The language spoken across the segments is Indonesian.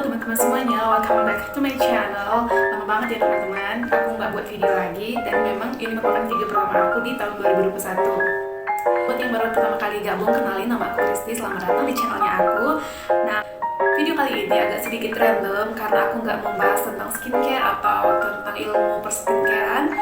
teman-teman semuanya, welcome back to my channel. Lama banget ya teman-teman, aku nggak buat video lagi. Dan memang ini merupakan video pertama aku di tahun 2021. Buat yang baru pertama kali gabung, kenalin, nama aku Risti. Selamat datang di channelnya aku. Nah, video kali ini agak sedikit random karena aku nggak mau bahas tentang skincare atau tentang ilmu perskincarean.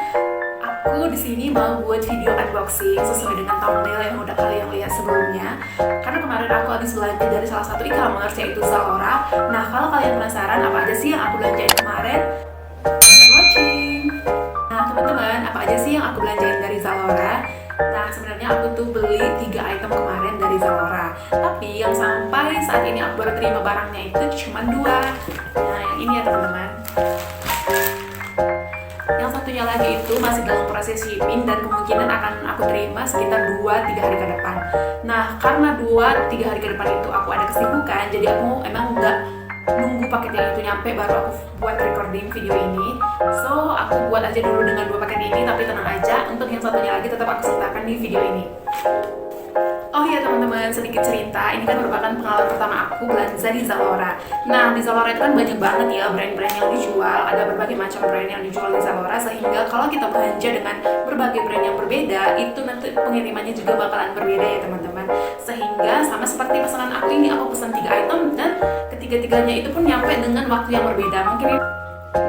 Aku di sini mau buat video unboxing sesuai dengan thumbnail yang udah kalian lihat sebelumnya. Karena kemarin aku habis belanja dari salah satu e-commerce yaitu Zalora. Nah, kalau kalian penasaran apa aja sih yang aku belanjain kemarin, keep watching. Nah, teman-teman, apa aja sih yang aku belanjain dari Zalora? Nah, sebenarnya aku tuh beli 3 item kemarin dari Zalora. Tapi yang sampai saat ini aku baru terima barangnya itu cuma 2. Nah, yang ini ya teman-teman. Yang satunya lagi itu masih dalam proses shipping dan kemungkinan akan aku terima sekitar 2-3 hari ke depan. Nah, karena 2-3 hari ke depan itu aku ada kesibukan, jadi aku emang nggak nunggu paket yang itu nyampe baru aku buat recording video ini. So, aku buat aja dulu dengan 2 paket ini, tapi tenang aja, untuk yang satunya lagi tetap aku sertakan di video ini. Oh iya teman-teman, sedikit cerita, ini kan merupakan pengalaman pertama aku belanja di Zalora. Nah, di Zalora itu kan banyak banget ya brand-brand yang dijual, ada berbagai macam brand yang dijual di Zalora, sehingga kalau kita belanja dengan berbagai brand yang berbeda, itu nanti pengirimannya juga bakalan berbeda ya teman-teman. Sehingga sama seperti pesanan aku ini, aku pesan 3 item dan ketiga-tiganya itu pun nyampe dengan waktu yang berbeda. Mungkin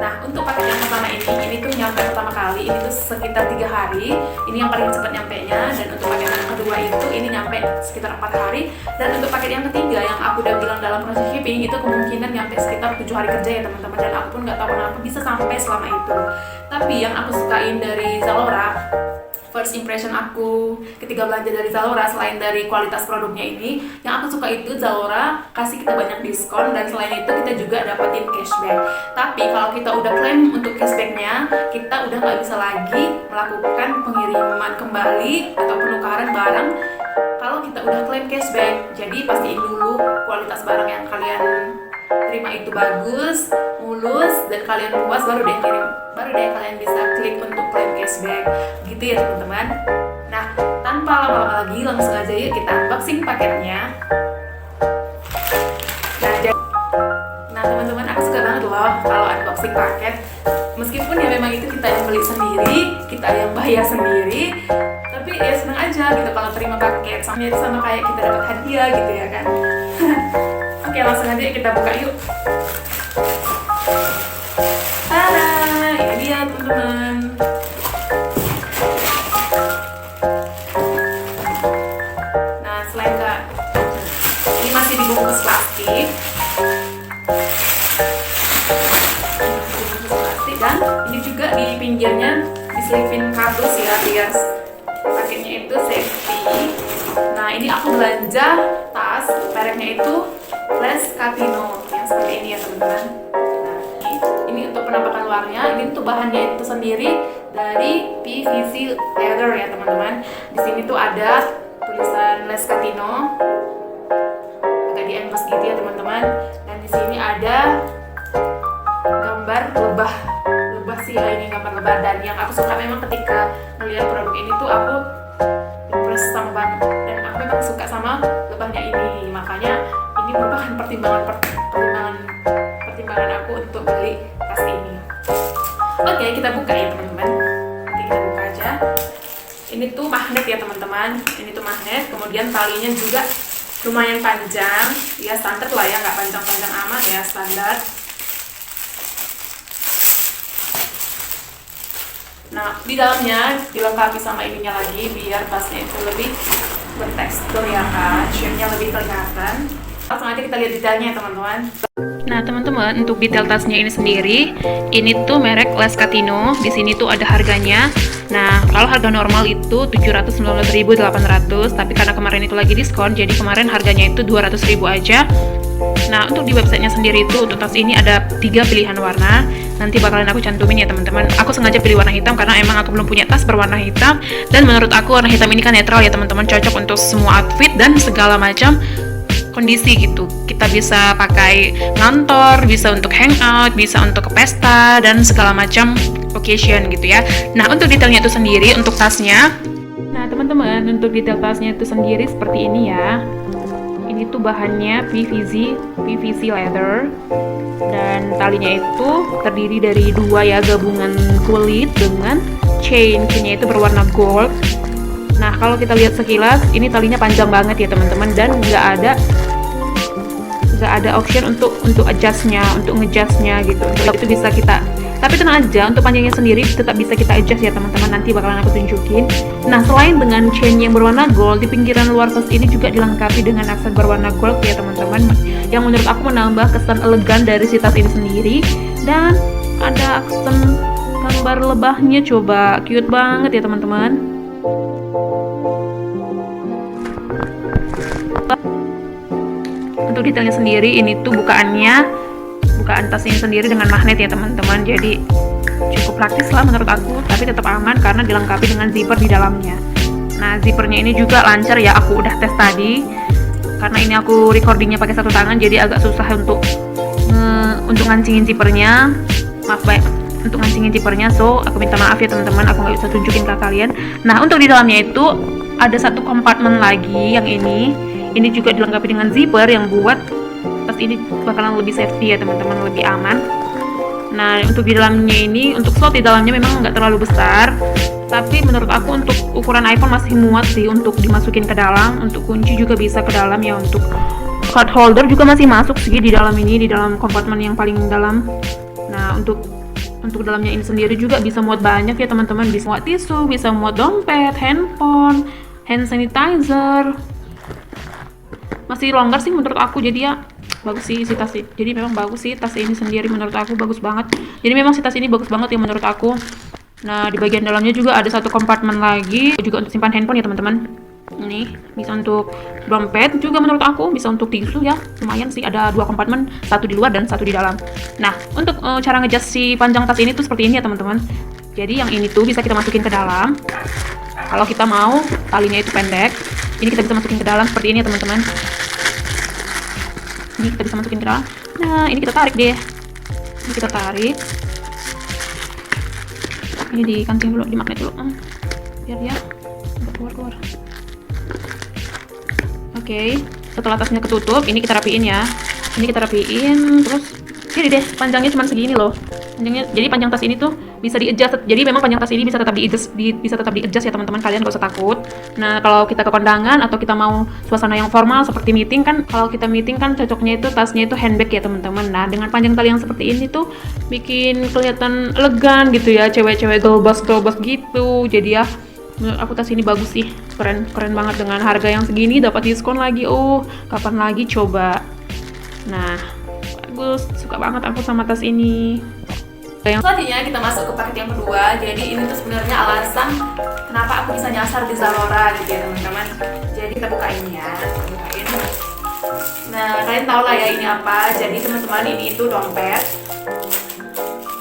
nah, untuk paket yang pertama ini tuh nyampe pertama kali, ini tuh sekitar 3 hari, ini yang paling cepat nyampenya. Dan untuk paket yang kedua itu, ini nyampe sekitar 4 hari. Dan untuk paket yang ketiga, yang aku udah bilang dalam proses shipping, itu kemungkinan nyampe sekitar 7 hari kerja ya teman-teman. Dan aku pun nggak tahu kenapa bisa sampai selama itu. Tapi yang aku sukain dari Zalora, first impression aku ketika belanja dari Zalora, selain dari kualitas produknya ini, yang aku suka itu Zalora kasih kita banyak diskon, dan selain itu kita juga dapetin cashback. Tapi kalau kita udah klaim untuk cashbacknya, kita udah nggak bisa lagi melakukan pengiriman kembali atau penukaran barang kalau kita udah klaim cashback. Jadi pastiin dulu kualitas barang yang kalian terima itu bagus, mulus, dan kalian puas, baru deh kalian bisa klik untuk claim cashback gitu ya teman-teman. Nah, tanpa lama-lama lagi, langsung aja yuk kita unboxing paketnya. Nah teman-teman, aku suka banget loh kalau unboxing paket. Meskipun ya memang itu kita yang beli sendiri, kita yang bayar sendiri, tapi ya seneng aja gitu kalau terima paket, sama kayak kita dapat hadiah gitu ya kan. Oke, langsung aja kita buka yuk. Tada, ini dia teman-teman. Nah, selain ini masih dibungkus plastik. Dan ini juga di pinggirnya diselipin kardus ya, biar paketnya itu safety. Nah, ini aku belanja tas, mereknya itu Les Catino yang seperti ini ya teman-teman. Nah, ini untuk penampakan luarnya. Ini untuk bahannya itu sendiri dari PVC leather ya teman-teman. Di sini tuh ada tulisan Les Catino, agak di emboss gitu ya teman-teman. Dan di sini ada gambar lebah sih ya, ini gambar lebah. Dan yang aku suka memang ketika melihat produk ini tuh aku impress sama banget, dan aku memang suka sama lebahnya ini. Makanya ini merupakan pertimbangan aku untuk beli tas ini. Oke, kita buka ya teman-teman. Nanti kita buka aja. Ini tuh magnet ya teman-teman. Ini tuh magnet, kemudian talinya juga lumayan panjang. Ya standar lah ya, nggak panjang-panjang amat ya, standar. Nah, di dalamnya dilengkapi sama ininya lagi biar tasnya itu lebih bertekstur ya kan, shape-nya lebih kelihatan. Langsung aja kita lihat detailnya ya teman-teman. Nah teman-teman, untuk detail tasnya ini sendiri, ini tuh merek Les Catino. Di sini tuh ada harganya. Nah, kalau harga normal itu 719.800, tapi karena kemarin itu lagi diskon, jadi kemarin harganya itu 200.000 aja. Nah, untuk di websitenya sendiri itu untuk tas ini ada 3 pilihan warna. Nanti bakalan aku cantumin ya teman-teman. Aku sengaja pilih warna hitam karena emang aku belum punya tas berwarna hitam, dan menurut aku warna hitam ini kan netral ya teman-teman, cocok untuk semua outfit dan segala macam kondisi gitu. Kita bisa pakai ngantor, bisa untuk hangout, bisa untuk ke pesta, dan segala macam occasion gitu ya. Nah, untuk detailnya itu sendiri untuk tasnya. Nah, teman-teman, untuk detail tasnya itu sendiri seperti ini ya. Ini Ini tuh bahannya PVC leather, dan talinya itu terdiri dari dua ya, gabungan kulit dengan chainnya itu berwarna gold. Nah kalau kita lihat sekilas ini talinya panjang banget ya teman-teman, dan nggak ada option untuk adjustnya, untuk ngejustnya gitu. Untuk itu bisa kita, tapi tenang aja, untuk panjangnya sendiri tetap bisa kita adjust ya teman-teman, nanti bakalan aku tunjukin. Nah selain dengan chain yang berwarna gold, di pinggiran luar tas ini juga dilengkapi dengan aksen berwarna gold ya teman-teman, yang menurut aku menambah kesan elegan dari si tas ini sendiri. Dan ada aksen gambar lebahnya, coba cute banget ya teman-teman. Untuk detailnya sendiri, ini tuh bukaan tas ini sendiri dengan magnet ya teman-teman, jadi cukup praktis lah menurut aku, tapi tetap aman karena dilengkapi dengan zipper di dalamnya. Nah zippernya ini juga lancar ya, aku udah tes tadi. Karena ini aku recordingnya pakai satu tangan, jadi agak susah untuk ngancingin zippernya. Maaf baik, untuk ngancingin zippernya, so aku minta maaf ya teman-teman, aku nggak bisa tunjukin ke kalian. Nah untuk di dalamnya itu ada satu kompartemen lagi, yang ini juga dilengkapi dengan zipper yang buat tas ini bakalan lebih safety ya teman-teman, lebih aman. Nah untuk di dalamnya ini, untuk slot di dalamnya memang nggak terlalu besar, tapi menurut aku untuk ukuran iPhone masih muat sih untuk dimasukin ke dalam. Untuk kunci juga bisa ke dalam ya, untuk card holder juga masih masuk sih di dalam ini, di dalam kompartemen yang paling dalam. Nah untuk dalamnya ini sendiri juga bisa muat banyak ya teman-teman, bisa muat tisu, bisa muat dompet, handphone, hand sanitizer. Masih longgar sih menurut aku, jadi ya bagus sih si tas ini. Jadi memang bagus sih tas ini sendiri, menurut aku bagus banget. Jadi memang si tas ini bagus banget ya menurut aku. Nah di bagian dalamnya juga ada satu kompartemen lagi, juga untuk simpan handphone ya teman-teman. Ini bisa untuk dompet juga menurut aku, bisa untuk tisu ya, lumayan sih. Ada dua kompartemen, satu di luar dan satu di dalam. Nah untuk cara ngejust si panjang tas ini tuh seperti ini ya teman-teman. Jadi yang ini tuh bisa kita masukin ke dalam. Kalau kita mau talinya itu pendek, ini kita bisa masukin ke dalam seperti ini ya teman-teman. Ini kita bisa masukin ke dalam. Nah ini kita tarik deh, ini kita tarik, ini dikancing dulu, di magnet dulu, biar dia keluar. Oke, setelah tasnya ketutup, ini kita rapiin ya. Ini kita rapiin, terus jadi deh, panjangnya cuma segini loh. Jadi panjang tas ini tuh bisa di-adjust. Jadi memang panjang tas ini bisa tetap di-adjust ya teman-teman, kalian gak usah takut. Nah kalau kita ke kondangan atau kita mau suasana yang formal seperti meeting kan, kalau kita meeting kan cocoknya itu tasnya itu handbag ya teman-teman. Nah dengan panjang tali yang seperti ini tuh bikin kelihatan elegan gitu ya, cewek-cewek girlboss gitu. Jadi ya menurut aku tas ini bagus sih, keren banget. Dengan harga yang segini dapat diskon lagi, kapan lagi coba. Nah bagus, suka banget aku sama tas ini. Selanjutnya kita masuk ke paket yang kedua. Jadi ini tuh sebenarnya alasan kenapa aku bisa nyasar di Zalora gitu ya teman-teman. Jadi kita bukain ya, Nah kalian tau lah ya ini apa. Jadi teman-teman, ini itu dompet.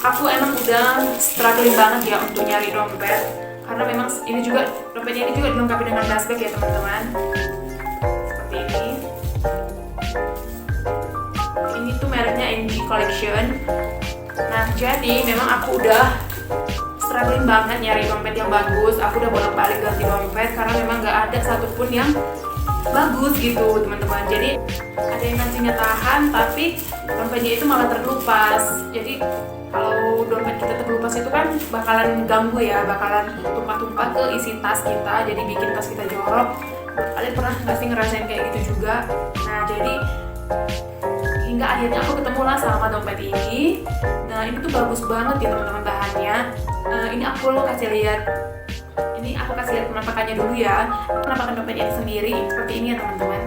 Aku emang udah struggling banget ya untuk nyari dompet, karena memang ini juga, dompetnya ini juga dilengkapi dengan dashbag ya teman-teman, seperti ini. Ini tuh mereknya NG Collection. Nah jadi memang aku udah struggling banget nyari dompet yang bagus. Aku udah bolak-balik ganti dompet karena memang gak ada satupun yang bagus gitu teman-teman. Jadi ada yang kancingnya tahan tapi dompetnya itu malah terkelupas. Jadi kalau dompet kita terkelupas itu kan bakalan ganggu ya, bakalan tumpah-tumpah ke isi tas kita, jadi bikin tas kita jorok. Kalian pernah gak sih ngerasain kayak gitu juga? Nah jadi hingga akhirnya aku ketemu lah sama dompet ini. Nah ini tuh bagus banget ya teman-teman bahannya. Ini aku kasih lihat penampakannya dulu ya. Penampakan dompet ini sendiri seperti ini ya teman-teman.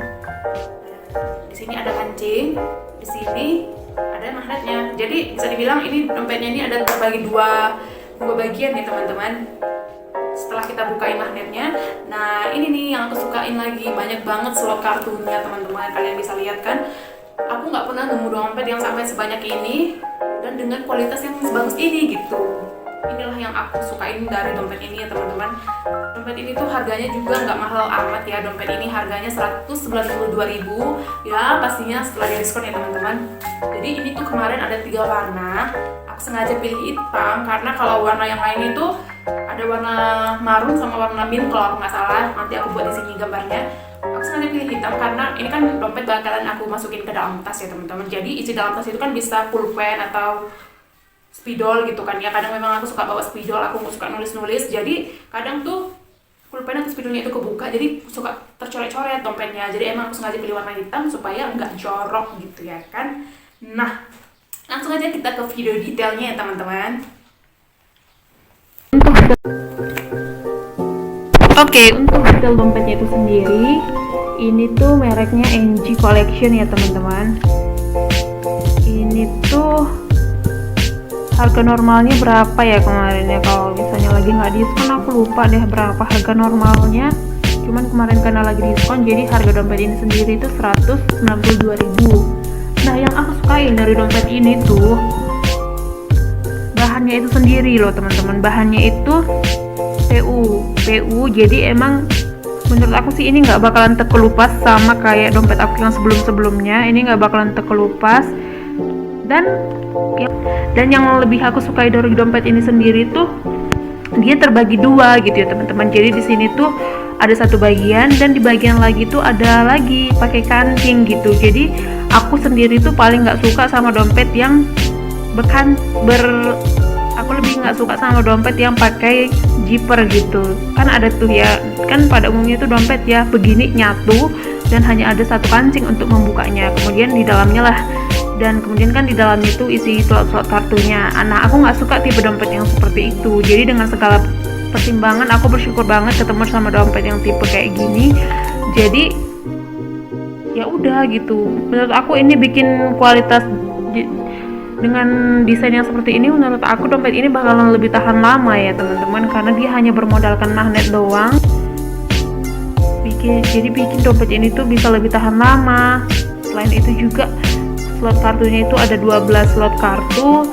Di sini ada kancing, di sini ada magnetnya. Jadi bisa dibilang ini dompetnya ini ada terbagi dua bagian nih teman-teman. Setelah kita bukain magnetnya, nah ini nih yang aku sukain lagi, banyak banget slot kartunya teman-teman. Kalian bisa lihat kan, aku nggak pernah nemu dompet yang sampai sebanyak ini dan dengan kualitas yang sebagus ini gitu. Inilah yang aku sukain dari dompet ini ya teman-teman. Dompet ini tuh harganya juga nggak mahal amat ya. Dompet ini harganya 192.000 ya, pastinya setelah diskon ya teman-teman. Jadi ini tuh kemarin ada 3 warna. Aku sengaja pilih hitam karena kalau warna yang lain itu ada warna marun sama warna mint kalau aku nggak salah. Nanti aku buat di sini gambarnya. Aku sengaja pilih hitam karena ini kan dompet bakalan aku masukin ke dalam tas ya teman-teman. Jadi isi dalam tas itu kan bisa pulpen atau spidol gitu kan ya. Kadang memang aku suka bawa spidol, aku suka nulis-nulis. Jadi kadang tuh pulpen atau spidolnya itu kebuka, jadi suka tercoret-coret dompetnya. Jadi emang aku sengaja pilih warna hitam supaya nggak jorok gitu ya kan. Nah, langsung aja kita ke video detailnya ya teman-teman. Oke, untuk detail dompetnya itu sendiri, ini tuh mereknya NG Collection ya teman-teman. Ini tuh harga normalnya berapa ya kemarin ya, kalau misalnya lagi nggak diskon aku lupa deh berapa harga normalnya. Cuman kemarin karena lagi diskon jadi harga dompet ini sendiri itu 192.000. Nah, yang aku sukain dari dompet ini tuh bahannya itu sendiri loh teman-teman. Bahannya itu PU, jadi emang menurut aku sih ini nggak bakalan terkelupas sama kayak dompet aku yang sebelum-sebelumnya. Ini nggak bakalan terkelupas. Dan yang lebih aku sukai dari dompet ini sendiri tuh dia terbagi dua gitu ya teman-teman. Jadi di sini tuh ada satu bagian dan di bagian lagi tuh ada lagi pakai kancing gitu. Jadi aku sendiri tuh paling nggak suka sama dompet yang aku lebih nggak suka sama dompet yang pakai zipper gitu. Kan ada tuh ya, kan pada umumnya tuh dompet ya begini nyatu dan hanya ada satu kancing untuk membukanya. Kemudian di dalamnya lah, dan kemudian kan di dalamnya itu isi slot-slot kartunya. Nah, aku nggak suka tipe dompet yang seperti itu. Jadi dengan segala pertimbangan aku bersyukur banget ketemu sama dompet yang tipe kayak gini. Jadi ya udah gitu. Menurut aku ini bikin kualitas dengan desain yang seperti ini, menurut aku dompet ini bakalan lebih tahan lama ya teman-teman, karena dia hanya bermodalkan magnet doang. Jadi bikin dompet ini tuh bisa lebih tahan lama. Selain itu juga slot kartunya itu ada 12 slot kartu.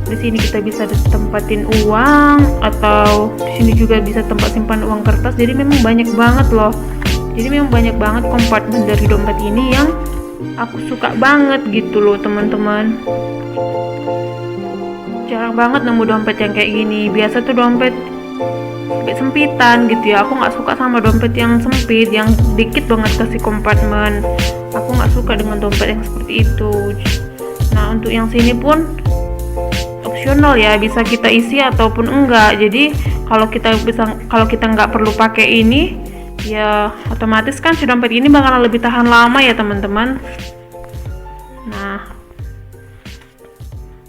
Di sini kita bisa tempatin uang, atau di sini juga bisa tempat simpan uang kertas. Jadi memang banyak banget loh. Jadi memang banyak banget kompartemen dari dompet ini yang aku suka banget gitu loh teman-teman. Jarang banget nemu dompet yang kayak gini. Biasa tuh dompet sempitan gitu ya. Aku nggak suka sama dompet yang sempit, yang dikit banget kasih kompartemen. Aku nggak suka dengan dompet yang seperti itu. Nah, untuk yang sini pun opsional ya, bisa kita isi ataupun enggak. Jadi kalau kita nggak perlu pakai ini, ya otomatis kan si dompet ini bakalan lebih tahan lama ya teman-teman. Nah,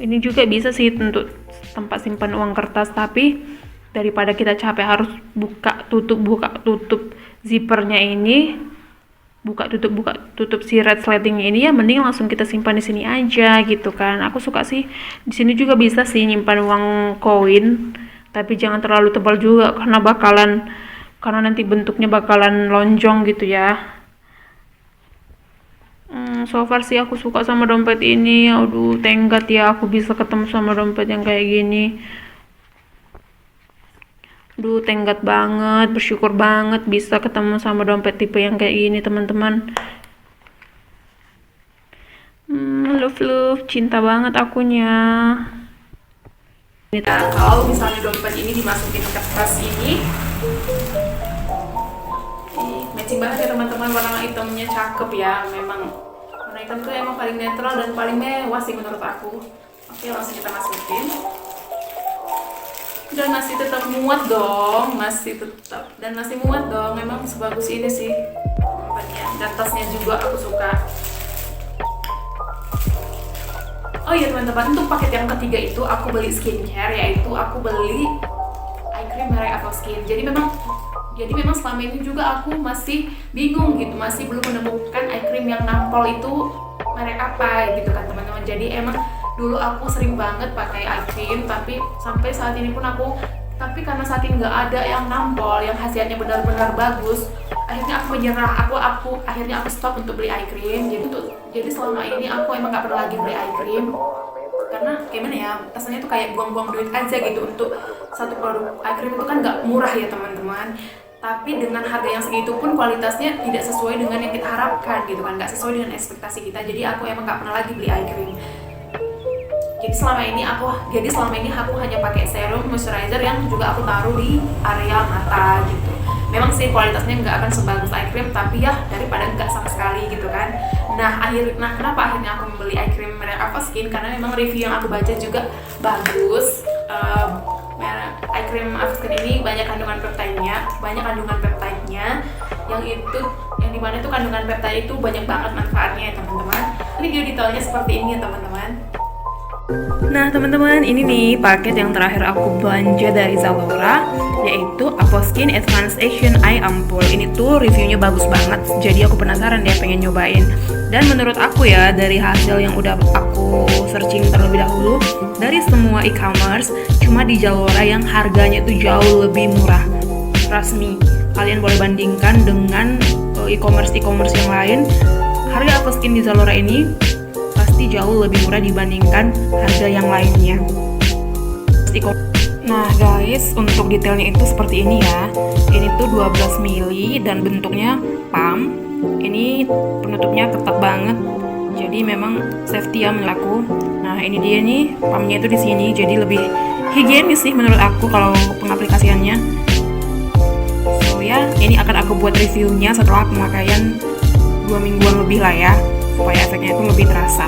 ini juga bisa sih untuk tempat simpan uang kertas, tapi daripada kita capek harus buka tutup zippernya ini, buka tutup si resletingnya ini, ya mending langsung kita simpan di sini aja gitu kan. Aku suka sih di sini juga bisa sih nyimpan uang koin, tapi jangan terlalu tebal juga karena nanti bentuknya bakalan lonjong gitu ya. So far sih aku suka sama dompet ini. Aduh, tenggat ya aku bisa ketemu sama dompet yang kayak gini. Aduh, tenggat banget, bersyukur banget bisa ketemu sama dompet tipe yang kayak gini teman-teman. Love, cinta banget akunya. Nah, kalau misalnya dompet ini dimasukin ke tas ini, matching banget ya teman-teman. Warna hitamnya cakep ya. Memang warna hitam tuh emang paling netral dan paling mewah sih menurut aku. Oke, langsung kita masukin. Dan masih tetap muat dong, masih muat dong. Memang sebagus ini sih dompetnya, dan tasnya juga aku suka. Oh iya teman-teman, untuk paket yang ketiga itu aku beli skincare, yaitu aku beli eye cream merek Aquaskin. Jadi memang selama ini juga aku masih bingung gitu, masih belum menemukan eye cream yang nampol itu merek apa gitu kan teman-teman. Jadi emang dulu aku sering banget pakai eye cream, tapi sampai saat ini pun tapi karena saat ini nggak ada yang nampol, yang hasilnya benar-benar bagus, akhirnya aku menyerah. Akhirnya aku stop untuk beli eye cream. Jadi selama ini aku emang nggak perlu lagi beli eye cream, karena gimana ya, rasanya tuh kayak buang-buang duit aja gitu untuk satu produk eye cream itu kan nggak murah ya teman-teman. Tapi dengan harga yang segitu pun kualitasnya tidak sesuai dengan yang kita harapkan gitu kan, nggak sesuai dengan ekspektasi kita. Jadi aku emang nggak pernah lagi beli eye cream. Jadi selama ini aku hanya pakai serum moisturizer yang juga aku taruh di area mata gitu. Memang sih kualitasnya nggak akan sebagus eye cream, tapi ya daripada nggak sama sekali gitu kan. Nah kenapa akhirnya aku membeli eye cream merek Avaskin, karena memang review yang aku baca juga bagus. Eye cream Avaskin ini banyak kandungan peptidenya, yang dimana itu kandungan peptide itu banyak banget manfaatnya ya teman-teman. Ini video detailnya seperti ini ya teman-teman. Nah teman-teman, ini nih paket yang terakhir aku belanja dari Zalora, yaitu Avaskin Advanced Action Eye Ampoule. Ini tuh reviewnya bagus banget, jadi aku penasaran deh pengen nyobain. Dan menurut aku ya, dari hasil yang udah aku searching terlebih dahulu dari semua e-commerce, cuma di Zalora yang harganya tuh jauh lebih murah. Trust me, kalian boleh bandingkan dengan e-commerce yang lain. Harga Avaskin di Zalora ini pasti jauh lebih murah dibandingkan harga yang lainnya. Nah guys, untuk detailnya itu seperti ini ya. Ini tuh 12 mili dan bentuknya pump. Ini penutupnya ketat banget, jadi memang safety ya menurut aku. Nah ini dia nih, pumpnya itu di sini, jadi lebih higienis sih menurut aku kalau pengaplikasiannya. So ya, ini akan aku buat reviewnya setelah pemakaian 2 mingguan lebih lah ya, supaya efeknya itu lebih terasa.